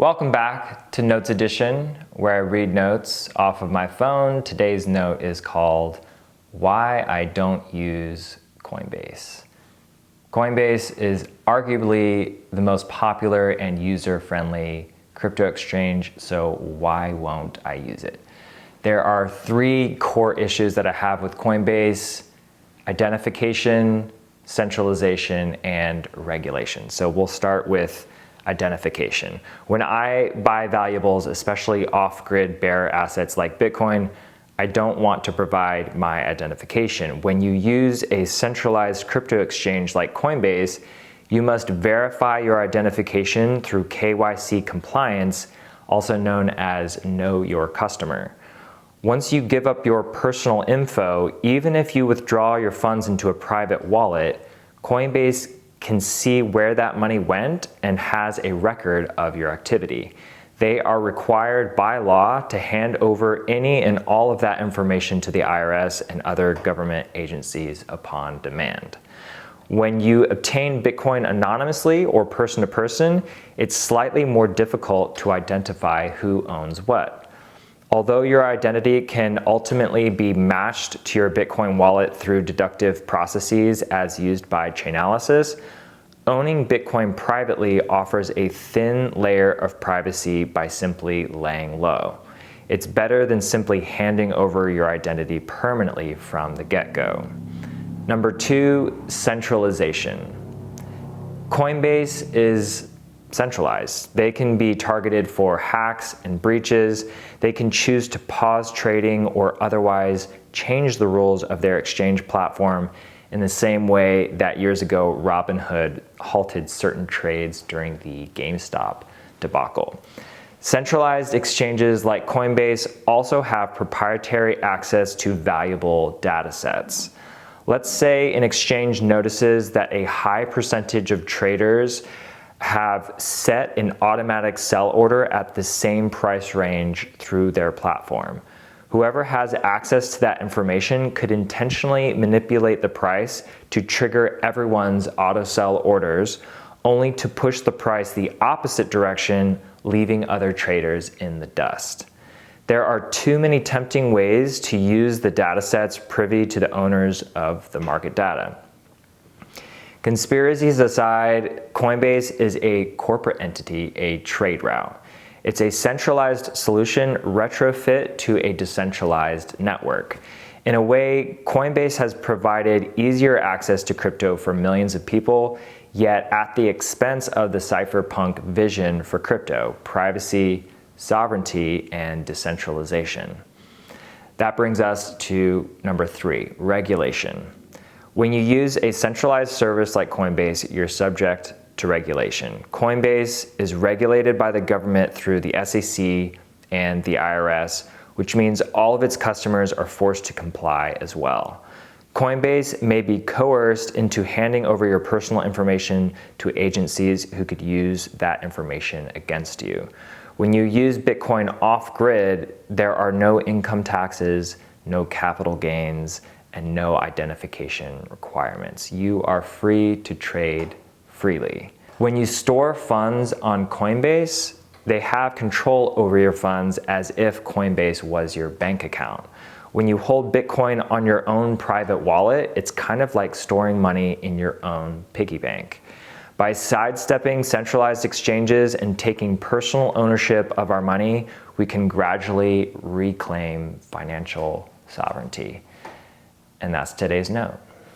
Welcome back to Notes Edition, where I read notes off of my phone. Today's note is called Why I Don't Use Coinbase. Coinbase is arguably the most popular and user-friendly crypto exchange, so why won't I use it? There are three core issues that I have with Coinbase: identification, centralization, and regulation. So we'll start with identification. When I buy valuables, especially off-grid bearer assets like Bitcoin, I don't want to provide my identification. When you use a centralized crypto exchange like Coinbase, you must verify your identification through KYC compliance, also known as Know Your Customer. Once you give up your personal info, even if you withdraw your funds into a private wallet, Coinbase can see where that money went and has a record of your activity. They are required by law to hand over any and all of that information to the IRS and other government agencies upon demand. When you obtain Bitcoin anonymously or person to person, it's slightly more difficult to identify who owns what. Although your identity can ultimately be matched to your Bitcoin wallet through deductive processes as used by Chainalysis, owning Bitcoin privately offers a thin layer of privacy by simply laying low. It's better than simply handing over your identity permanently from the get-go. Number two, centralization. Coinbase is centralized. They can be targeted for hacks and breaches. They can choose to pause trading or otherwise change the rules of their exchange platform in the same way that years ago Robinhood halted certain trades during the GameStop debacle. Centralized exchanges like Coinbase also have proprietary access to valuable data sets. Let's say an exchange notices that a high percentage of traders have set an automatic sell order at the same price range through their platform. Whoever has access to that information could intentionally manipulate the price to trigger everyone's auto sell orders, only to push the price the opposite direction, leaving other traders in the dust. There are too many tempting ways to use the datasets privy to the owners of the market data. Conspiracies aside, Coinbase is a corporate entity, a trade route. It's a centralized solution retrofit to a decentralized network. In a way, Coinbase has provided easier access to crypto for millions of people, yet at the expense of the cypherpunk vision for crypto: privacy, sovereignty, and decentralization. That brings us to number three, regulation. When you use a centralized service like Coinbase, you're subject to regulation. Coinbase is regulated by the government through the SEC and the IRS, which means all of its customers are forced to comply as well. Coinbase may be coerced into handing over your personal information to agencies who could use that information against you. When you use Bitcoin off-grid, there are no income taxes, no capital gains, and no identification requirements. You are free to trade freely. When you store funds on Coinbase, they have control over your funds as if Coinbase was your bank account. When you hold Bitcoin on your own private wallet, it's kind of like storing money in your own piggy bank. By sidestepping centralized exchanges and taking personal ownership of our money, we can gradually reclaim financial sovereignty. And that's today's note.